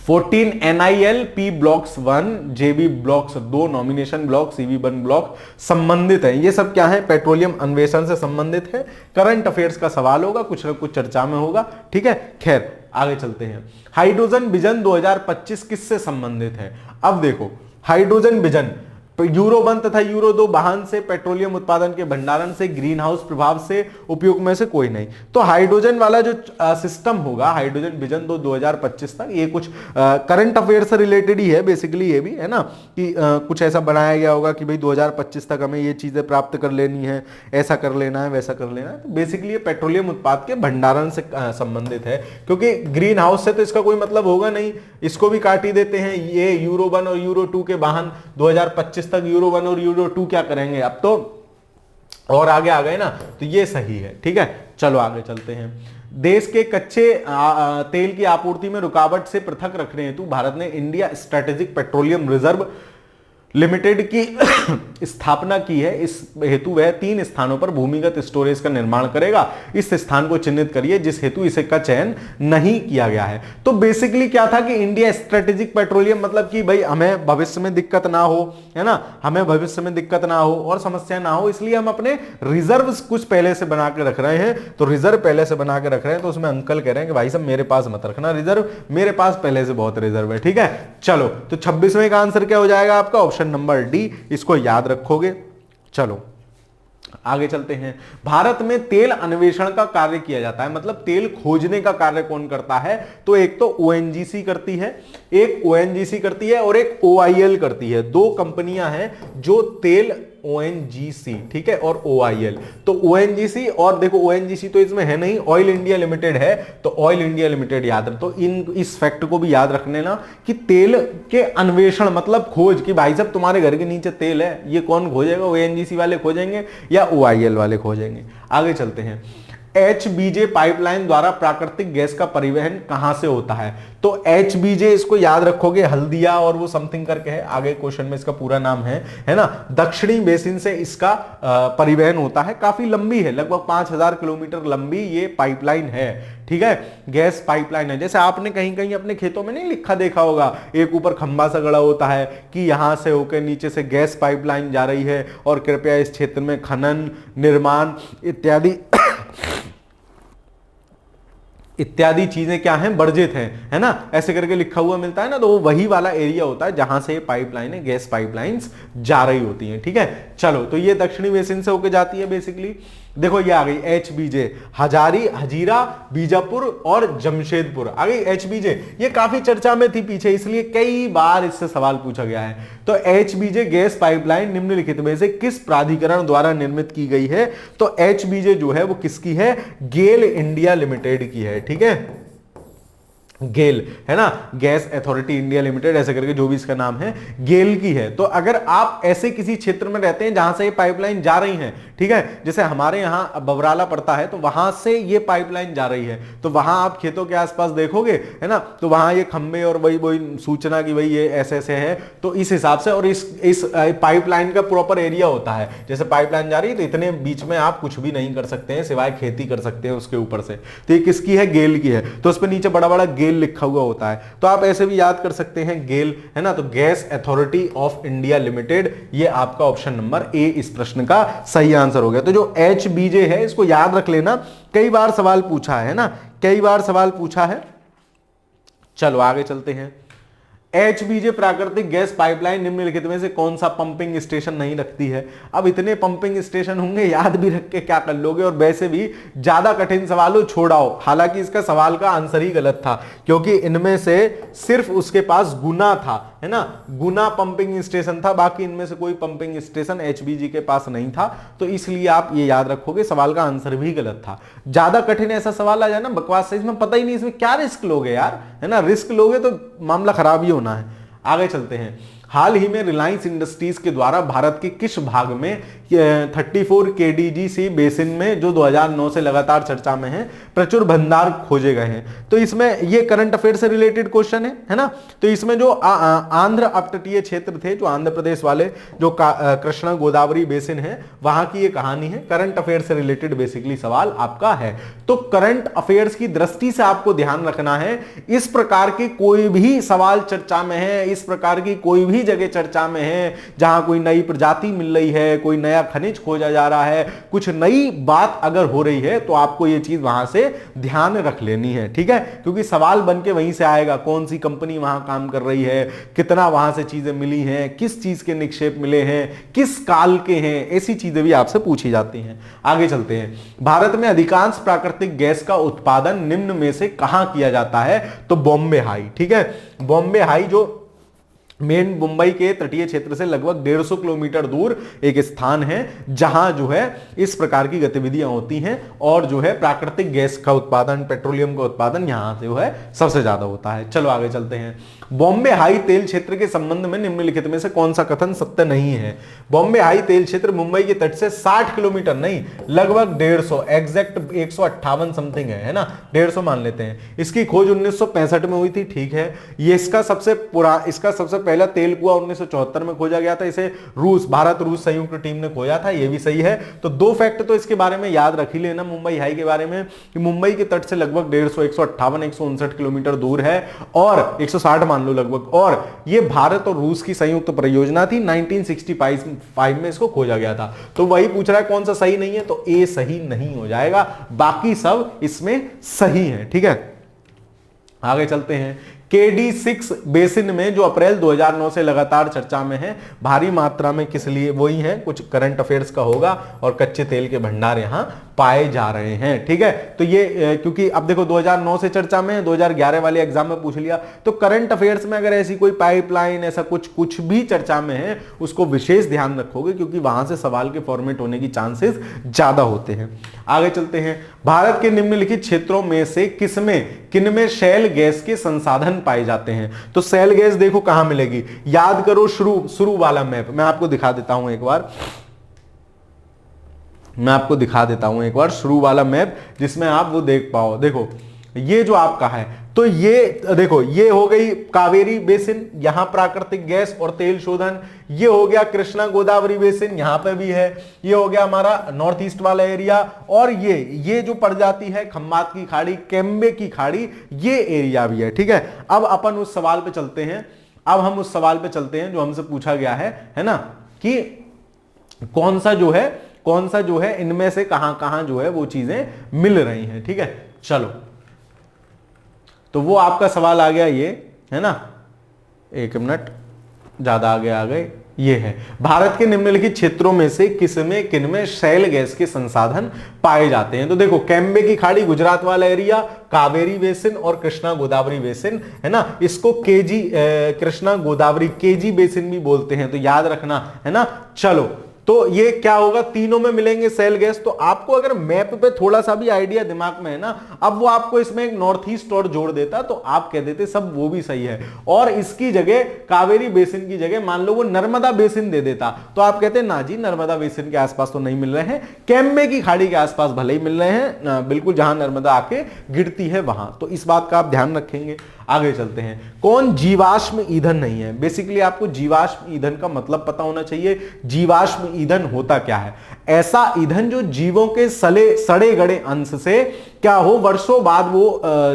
14 NIL P blocks 1, JB blocks 2, nomination block, CV1 block संबंधित है। ये सब क्या है? पेट्रोलियम अन्वेषण से संबंधित है। करंट अफेयर्स का सवाल होगा, कुछ ना कुछ चर्चा में होगा। ठीक है, खैर आगे चलते हैं। हाइड्रोजन विजन 2025 किससे संबंधित है? अब देखो, हाइड्रोजन विजन यूरो 1 तथा यूरो 2 वाहन से, पेट्रोलियम उत्पादन के भंडारण से, ग्रीन हाउस प्रभाव से, उपयोग में से कोई नहीं। तो हाइड्रोजन वाला जो सिस्टम होगा, हाइड्रोजन विजन 2025 तक, ये कुछ करंट अफेयर से रिलेटेड ही है बेसिकली। ये भी है ना कि कुछ ऐसा बनाया गया होगा कि भाई 2025 तक हमें ये चीजें प्राप्त कर लेनी है, ऐसा कर लेना है, वैसा कर लेना है। तो बेसिकली ये पेट्रोलियम उत्पाद के भंडारण से संबंधित है, क्योंकि ग्रीन हाउस से तो इसका कोई मतलब होगा नहीं, इसको भी काट ही देते हैं। ये यूरो 1 और यूरो 2 के वाहन 2025 तक यूरो 1 और यूरो 2 क्या करेंगे, अब तो और आगे आ गए ना, तो ये सही है। ठीक है, चलो आगे चलते हैं। देश के कच्चे तेल की आपूर्ति में रुकावट से पृथक रखने हेतु भारत ने India strategic petroleum reserve limited की स्थापना की है। इस हेतु वह 3 स्थानों पर भूमिगत स्टोरेज का निर्माण करेगा। इस स्थान को चिन्हित करिए जिस हेतु इसे का चयन नहीं किया गया है। तो बेसिकली क्या था कि इंडिया स्ट्रेटेजिक पेट्रोलियम, मतलब कि भाई हमें भविष्य में दिक्कत ना हो, है ना, हमें भविष्य में दिक्कत ना हो और समस्या ना हो, इसलिए हम अपने रिजर्व कुछ पहले से बना के रख रहे हैं। तो रिजर्व पहले से बना के रख रहे हैं, तो उसमें अंकल कह रहे हैं कि भाई साहब मेरे पास मत रखना रिजर्व, मेरे पास पहले से बहुत रिजर्व है। ठीक है, चलो तो 26वें का आंसर क्या हो जाएगा आपका? ऑप्शन नंबर डी, इसको याद रखोगे। चलो आगे चलते हैं। भारत में तेल अन्वेषण का कार्य किया जाता है, मतलब तेल खोजने का कार्य कौन करता है? तो एक तो ONGC करती है, एक ONGC करती है और एक OIL करती है। 2 कंपनियां हैं जो तेल, ONGC, ठीक है, और OIL। तो ONGC और देखो ONGC तो इसमें है नहीं, ऑयल इंडिया लिमिटेड है, तो ऑयल इंडिया लिमिटेड याद रख। तो इस फैक्ट को भी याद रख लेना कि तेल के अन्वेषण मतलब खोज, कि भाई साहब तुम्हारे घर के नीचे तेल है, ये कौन खोजेगा? ONGC वाले खोजेंगे या OIL वाले खोजेंगे। आगे चलते हैं। HBJ पाइपलाइन द्वारा प्राकृतिक गैस का परिवहन कहां से होता है? तो HBJ इसको याद रखोगे, हल्दिया और वो समथिंग करके है, आगे क्वेश्चन में इसका पूरा नाम है ना। दक्षिणी बेसिन से इसका परिवहन होता है, काफी लंबी है, लगभग 5000 किलोमीटर लंबी ये पाइपलाइन है। ठीक है, गैस पाइपलाइन है। जैसे आपने कहीं कहीं अपने खेतों में नहीं लिखा देखा होगा, एक ऊपर खंबा सा गड़ा होता है कि यहां से होकर नीचे से गैस पाइपलाइन जा रही है और कृपया इस क्षेत्र में खनन, निर्माण इत्यादि चीजें क्या हैं? वर्जित हैं, है ना, ऐसे करके लिखा हुआ मिलता है ना। तो वो वही वाला एरिया होता है जहां से पाइपलाइन, गैस पाइपलाइंस जा रही होती हैं। ठीक है, चलो तो ये दक्षिणी बेसिन से होकर जाती है बेसिकली। देखो ये आ गई HBJ, हजारी, हजीरा, बीजापुर और जमशेदपुर। आ गई HBJ, ये काफी चर्चा में थी पीछे, इसलिए कई बार इससे सवाल पूछा गया है। तो HBJ गैस पाइपलाइन निम्नलिखित में से किस प्राधिकरण द्वारा निर्मित की गई है? तो HBJ जो है वो किसकी है? गेल इंडिया लिमिटेड की है। ठीक है, गेल, है ना, गैस अथॉरिटी इंडिया लिमिटेड, ऐसे करके जो भी इसका नाम है, गेल की है। तो अगर आप ऐसे किसी क्षेत्र में रहते हैं जहां से ये पाइपलाइन जा रही हैं, ठीक है। जैसे हमारे यहाँ बबराला पड़ता है तो वहां से ये पाइपलाइन जा रही है, तो वहां आप खेतों के आसपास देखोगे, है ना, तो वहां ये खंबे और वही वही सूचना की भाई ये ऐसे ऐसे है, तो इस हिसाब से, और इस पाइपलाइन का प्रॉपर एरिया होता है। जैसे पाइपलाइन जा रही है तो इतने बीच में आप कुछ भी नहीं कर सकते हैं सिवाय खेती कर सकते हैं उसके ऊपर से। तो ये किसकी है? गेल की है, तो उस पर नीचे बड़ा बड़ा गेल लिखा हुआ होता है, तो आप ऐसे भी याद कर सकते हैं गेल, है ना। तो gas authority of India limited, ये आपका ऑप्शन नंबर ए इस प्रश्न का सही आंसर हो गया। तो जो HBJ है इसको याद रख लेना, कई बार सवाल पूछा है ना, कई बार सवाल पूछा है। चलो आगे चलते हैं। HBJ प्राकृतिक गैस पाइपलाइन निम्नलिखित में से कौन सा पंपिंग स्टेशन नहीं रखती है? अब इतने पंपिंग स्टेशन होंगे, याद भी रख के क्या कर लोगे, और वैसे भी ज्यादा कठिन सवालों छोड़ाओ। हालांकि इसका सवाल का आंसर ही गलत था, क्योंकि इनमें से सिर्फ उसके पास गुना था, है ना, गुना पंपिंग स्टेशन था, बाकी इनमें से कोई पंपिंग स्टेशन HBJ के पास नहीं था। तो इसलिए आप ये याद रखोगे, सवाल का आंसर भी गलत था। ज्यादा कठिन ऐसा सवाल आ जाए ना बकवास से, इसमें पता ही नहीं इसमें क्या रिस्क लोगे यार, है ना, रिस्क लोगे तो मामला खराब ही होना है। आगे चलते हैं। हाल ही में रिलायंस इंडस्ट्रीज के द्वारा भारत के किस भाग में 34 KDGC बेसिन में, जो 2009 से लगातार चर्चा में है, प्रचुर भंडार खोजे गए हैं? तो इसमें ये करंट अफेयर से रिलेटेड क्वेश्चन है ना। तो इसमें जो आंध्र अपतटीय क्षेत्र थे, जो आंध्र प्रदेश वाले जो कृष्णा गोदावरी बेसिन है, वहां की ये कहानी है। करंट अफेयर से रिलेटेड बेसिकली सवाल आपका है। तो करंट अफेयर्स की दृष्टि से आपको ध्यान रखना है, इस प्रकार के कोई भी सवाल चर्चा में है, इस प्रकार की कोई भी जगह चर्चा में है जहां कोई नई प्रजाति मिल रही है, कोई नया खनिज खोजा जा रहा है, कुछ नई बात अगर हो रही है, तो आपको यह चीज वहां से ध्यान रख लेनी है, ठीक है। क्योंकि सवाल बन के वहीं से आएगा, कौन सी कंपनी वहां काम कर रही है, कितना वहां से चीजें मिली हैं, किस चीज के निक्षेप मिले हैं, किस काल के हैं, ऐसी चीजें भी आपसे पूछी जाती हैं। आगे चलते हैं। भारत में अधिकांश प्राकृतिक गैस का उत्पादन निम्न में से कहां किया जाता है? तो बॉम्बे हाई, ठीक है। बॉम्बे हाई जो मेन मुंबई के तटीय क्षेत्र से लगभग 150 किलोमीटर दूर एक स्थान है, जहां जो है इस प्रकार की गतिविधियां होती हैं, और जो है प्राकृतिक गैस का उत्पादन, पेट्रोलियम का उत्पादन यहां से जो है सबसे ज्यादा होता है। चलो आगे चलते हैं। बॉम्बे हाई तेल क्षेत्र के संबंध में निम्नलिखित में से कौन सा कथन सत्य नहीं है? बॉम्बे हाई तेल क्षेत्र मुंबई के तट से 60 किलोमीटर नहीं, लगभग 150, एग्जैक्ट 158 समथिंग है ना, 150 मान लेते हैं। इसकी खोज 1965 में हुई थी, ठीक है। ये इसका सबसे पहला तेल कुआं 1974 में खोजा गया था। इसे भारत रूस संयुक्त टीम ने खोजा था, ये भी सही है। तो दो फैक्ट तो इसके बारे में याद रख ही लेना मुंबई हाई के बारे में, कि मुंबई के तट से लगभग 150, 158, 159 किलोमीटर दूर है, और 160 मान लो लगभग, और ये भारत और रूस की संयुक्त परियोजना थी। 1965 में इसको खोजा गया था। तो वही पूछ रहा है कौन सा सही नहीं है, तो ए सही नहीं हो जाएगा, बाकी सब इसमें सही है, ठीक है। आगे चलते हैं। KD6 बेसिन में जो अप्रैल 2009 से लगातार चर्चा में है, भारी मात्रा में किस लिए, वही है, कुछ करंट अफेयर्स का होगा, और कच्चे तेल के भंडार यहां पाए जा रहे हैं, ठीक है। तो ये क्योंकि अब देखो 2009 से चर्चा में है, 2011 वाले एग्जाम में पूछ लिया, तो करंट अफेयर्स में अगर ऐसी कोई पाइपलाइन, ऐसा कुछ भी चर्चा में है, उसको विशेष ध्यान रखोगे, क्योंकि वहां से सवाल के फॉर्मेट होने की चांसेस ज्यादा होते हैं। आगे चलते हैं। भारत के निम्नलिखित क्षेत्रों में से किनमें शैल गैस के संसाधन पाए जाते हैं? तो शैल गैस देखो कहां मिलेगी, याद करो, शुरू वाला मैप मैं आपको दिखा देता हूं एक बार, शुरू वाला मैप, जिसमें आप वो देख पाओ। देखो ये जो आपका है, तो ये देखो, ये हो गई कावेरी बेसिन, यहां प्राकृतिक गैस और तेल शोधन। ये हो गया कृष्णा गोदावरी बेसिन, यहां पे भी है। ये हो गया हमारा नॉर्थ ईस्ट वाला एरिया, और ये जो पड़ जाती है खम्बात की खाड़ी, केम्बे की खाड़ी, ये एरिया भी है, ठीक है। अब अपन उस सवाल पे चलते हैं, जो हमसे पूछा गया है ना, कि कौन सा जो है इनमें से कहां जो है वो चीजें मिल रही हैं, ठीक है। चलो, तो वो आपका सवाल आ गया, ये है ना, एक मिनट, ज्यादा आगे आ गए। ये है, भारत के निम्नलिखित क्षेत्रों में से किनमें शैल गैस के संसाधन पाए जाते हैं? तो देखो, केम्बे की खाड़ी गुजरात वाला एरिया, कावेरी बेसिन और कृष्णा गोदावरी बेसिन, है ना। इसको कृष्णा गोदावरी केजी बेसिन भी बोलते हैं, तो याद रखना, है ना। चलो, तो ये क्या होगा, तीनों में मिलेंगे सेल गैस। तो आपको अगर मैप पे थोड़ा सा भी आइडिया दिमाग में है ना, अब वो आपको इसमें एक नॉर्थ ईस्ट और जोड़ देता तो आप कह देते सब वो भी सही है, और इसकी जगह कावेरी बेसिन की जगह मान लो वो नर्मदा बेसिन दे देता, तो आप कहते ना जी नर्मदा बेसिन के आसपास तो नहीं मिल रहे हैं, कैम्बे की खाड़ी के आसपास भले ही मिल रहे हैं, बिल्कुल जहां नर्मदा आके गिरती है वहां। तो इस बात का आप ध्यान रखेंगे। आगे चलते हैं, कौन जीवाश्म ईंधन नहीं है। बेसिकली आपको जीवाश्म ईंधन का मतलब पता होना चाहिए। जीवाश्म ईंधन होता क्या है, ऐसा ईंधन जो जीवों के सड़े गड़े अंश से क्या हो वर्षों बाद वो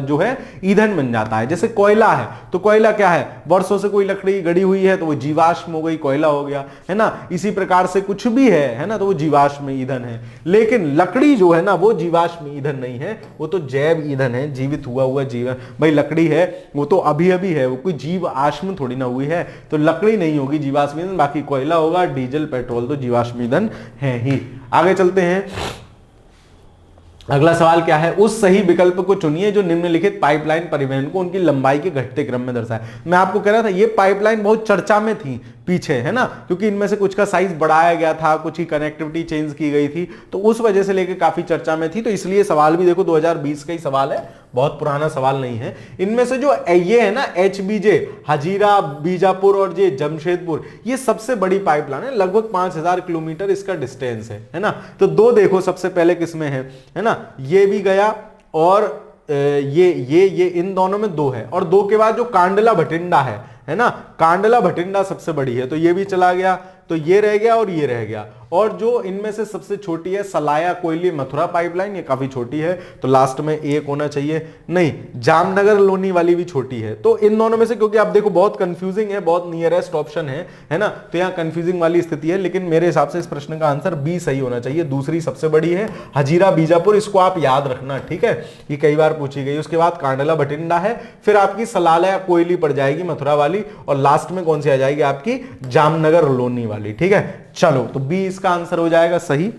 जो है ईंधन बन जाता है। जैसे कोयला है, तो कोयला क्या है, वर्षों से कोई लकड़ी गड़ी हुई है तो वो जीवाश्म हो गई, कोयला हो गया, है ना। इसी प्रकार से कुछ भी है ना, तो वो जीवाश्म ईंधन है। लेकिन लकड़ी जो है ना वो जीवाश्म ईंधन नहीं है, वो तो जैव ईंधन है, जीवित हुआ जीवन। भाई लकड़ी है वो तो अभी अभी है, वो कोई जीवाश्म थोड़ी ना हुई है, तो लकड़ी नहीं होगी जीवाश्म ईंधन, बाकी कोयला होगा, डीजल पेट्रोल तो जीवाश्म ईंधन है ही। आगे चलते हैं, अगला सवाल क्या है, उस सही विकल्प को चुनिए जो निम्नलिखित पाइपलाइन परिवहन को उनकी लंबाई के घटते क्रम में दर्शाए। मैं आपको कह रहा था ये पाइपलाइन बहुत चर्चा में थी पीछे, है ना, क्योंकि इनमें से कुछ का साइज बढ़ाया गया था, कुछ ही कनेक्टिविटी चेंज की गई थी, तो उस वजह से लेके काफी चर्चा में थी। तो इसलिए सवाल भी देखो 2020 का ही सवाल है, बहुत पुराना सवाल नहीं है। इनमें से जो ये है ना HBJ, हजीरा, बीजापुर और ये जमशेदपुर, ये सबसे बड़ी पाइपलाइन है, लगभग 5000 किलोमीटर इसका डिस्टेंस है ना। तो दो देखो सबसे पहले किसमें है ना, ये भी गया और ये इन दोनों में दो है, और दो के बाद जो कांडला भटिंडा है ना, कांडला भटिंडा सबसे बड़ी है, तो ये भी चला गया, तो ये रह गया और ये रह गया। और जो इनमें से सबसे छोटी है सलाया कोयली मथुरा पाइपलाइन, ये काफी छोटी है, तो लास्ट में एक होना चाहिए। नहीं, जामनगर लोनी वाली भी छोटी है। तो इन दोनों में से, क्योंकि आप देखो बहुत कंफ्यूजिंग है, बहुत नियरेस्ट ऑप्शन है ना, तो यहाँ कंफ्यूजिंग वाली स्थिति है, लेकिन मेरे हिसाब से इस प्रश्न का आंसर बी सही होना चाहिए। दूसरी सबसे बड़ी है हजीरा बीजापुर, इसको आप याद रखना, ठीक है, ये कई बार पूछी गई। उसके बाद कांडला भटिंडा है, फिर आपकी सलाया कोयली पड़ जाएगी मथुरा वाली, और लास्ट में कौन सी आ जाएगी आपकी, जामनगर लोनी वाली, ठीक है। चलो, तो बी इसका आंसर हो जाएगा सही।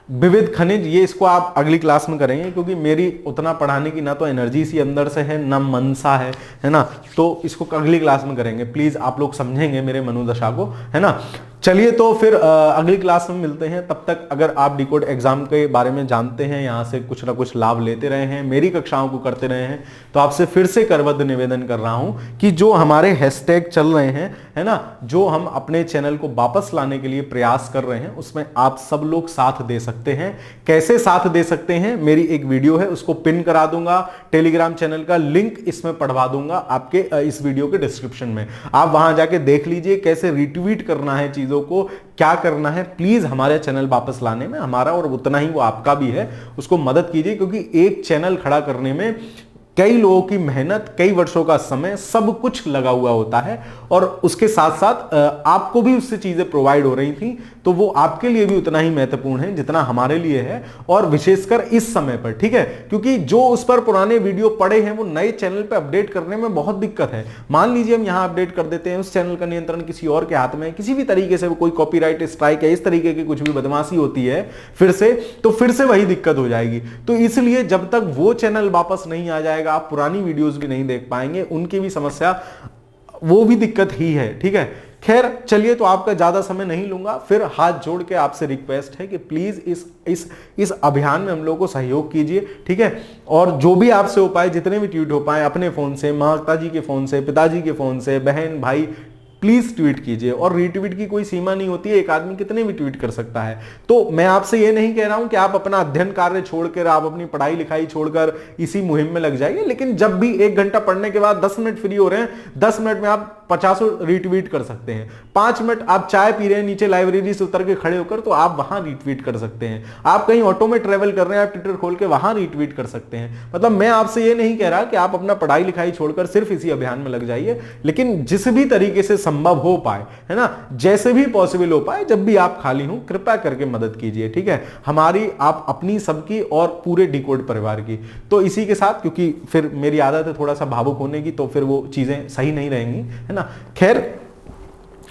विविध खनिज, ये इसको आप अगली क्लास में करेंगे, क्योंकि मेरी उतना पढ़ाने की ना तो एनर्जी सी अंदर से है ना मनसा है ना, तो इसको अगली क्लास में करेंगे। प्लीज आप लोग समझेंगे मेरे मनोदशा को, है ना। चलिए, तो फिर अगली क्लास में मिलते हैं। तब तक अगर आप डीकोड एग्जाम के बारे में जानते हैं, यहाँ से कुछ ना कुछ लाभ लेते रहे हैं, मेरी कक्षाओं को करते रहे हैं, तो आपसे फिर से करबद्ध निवेदन कर रहा हूं कि जो हमारे हैशटैग चल रहे हैं, है ना, जो हम अपने चैनल को वापस लाने के लिए प्रयास कर रहे हैं, उसमें आप सब लोग साथ दे सकते हैं। कैसे साथ दे सकते हैं, मेरी एक वीडियो है, उसको पिन करा दूंगा, टेलीग्राम चैनल का लिंक इसमें पढ़वा दूंगा आपके इस वीडियो के डिस्क्रिप्शन में। आप वहां जाके देख लीजिए कैसे रिट्वीट करना है चीजों को, क्या करना है। प्लीज हमारे चैनल वापस लाने में हमारा और उतना ही वो आपका भी है, उसको मदद कीजिए, क्योंकि एक चैनल खड़ा करने में कई लोगों की मेहनत, कई वर्षों का समय, सब कुछ लगा हुआ होता है, और उसके साथ साथ आपको भी उससे चीजें प्रोवाइड हो रही थी, तो वो आपके लिए भी उतना ही महत्वपूर्ण है जितना हमारे लिए है, और विशेषकर इस समय पर, ठीक है, क्योंकि जो उस पर पुराने वीडियो पड़े हैं वो नए चैनल पर अपडेट करने में बहुत दिक्कत है। मान लीजिए हम यहां अपडेट कर देते हैं, उस चैनल का नियंत्रण किसी और के हाथ में है, किसी भी तरीके से कोई कॉपीराइट स्ट्राइक है, इस तरीके की कुछ भी बदमाशी होती है फिर से वही दिक्कत हो जाएगी। तो इसलिए जब तक वो चैनल वापस नहीं आ जाएगा, आप पुरानी वीडियोस भी नहीं देख पाएंगे, उनकी भी समस्या, वो भी दिक्कत ही है, ठीक है। खैर चलिए, तो आपका ज्यादा समय नहीं लूंगा, फिर हाथ जोड़ के आपसे रिक्वेस्ट है कि प्लीज इस अभियान में हम लोगों को सहयोग कीजिए, ठीक है। और जो भी आपसे हो पाए, जितने भी ट्वीट हो पाए, अपने फोन से, माता जी के फोन से, पिताजी के फोन से, बहन भाई, प्लीज ट्वीट कीजिए। और रीट्वीट की कोई सीमा नहीं होती है, एक आदमी कितने भी ट्वीट कर सकता है। तो मैं आपसे ये नहीं कह रहा हूं कि आप अपना अध्ययन कार्य छोड़कर, आप अपनी पढ़ाई लिखाई छोड़कर इसी मुहिम में लग जाइए, लेकिन जब भी 1 घंटा पढ़ने के बाद 10 मिनट फ्री हो रहे हैं, 10 मिनट में आप 50 रीट्वीट कर सकते हैं। 5 मिनट आप चाय पी रहे हैं नीचे लाइब्रेरी से उतर के खड़े होकर, तो आप वहां रीट्वीट कर सकते हैं। आप कहीं ऑटो में ट्रेवल कर रहे हैं, आप ट्विटर खोल के वहां रीट्वीट कर सकते हैं। मतलब मैं आपसे ये नहीं कह रहा कि आप अपना पढ़ाई लिखाई छोड़कर सिर्फ इसी अभियान में लग जाइए, लेकिन जिस भी तरीके से संभव हो पाए, है ना, जैसे भी पॉसिबल हो पाए, जब भी आप खाली हो, कृपया करके मदद कीजिए, ठीक है, हमारी, आप अपनी, सबकी और पूरे डीकोड परिवार की। तो इसी के साथ, क्योंकि फिर मेरी आदत है थोड़ा सा भावुक होने की, तो फिर वो चीजें सही नहीं रहेंगी, है ना। खैर,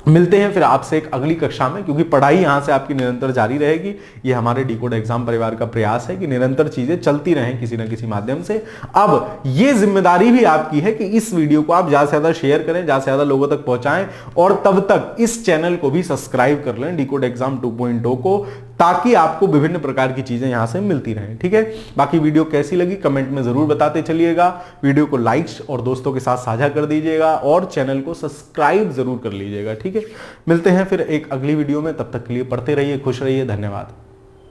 मिलते हैं फिर आपसे एक अगली कक्षा में, क्योंकि पढ़ाई यहां से आपकी निरंतर जारी रहेगी। ये हमारे डिकोड एग्जाम परिवार का प्रयास है कि निरंतर चीजें चलती रहें किसी ना किसी माध्यम से। अब ये जिम्मेदारी भी आपकी है कि इस वीडियो को आप ज्यादा से ज्यादा शेयर करें, ज्यादा से ज्यादा लोगों तक पहुंचाएं, और तब तक इस चैनल को भी सब्सक्राइब कर लें, डिकोड एग्जाम 2.0 को, ताकि आपको विभिन्न प्रकार की चीजें यहां से मिलती रहें। ठीक है, बाकी वीडियो कैसी लगी कमेंट में जरूर बताते चलिएगा। वीडियो को लाइक और दोस्तों के साथ साझा कर दीजिएगा, और चैनल को सब्सक्राइब जरूर कर लीजिएगा। ठीक है, मिलते हैं फिर एक अगली वीडियो में, तब तक के लिए पढ़ते रहिए, खुश रहिए, धन्यवाद।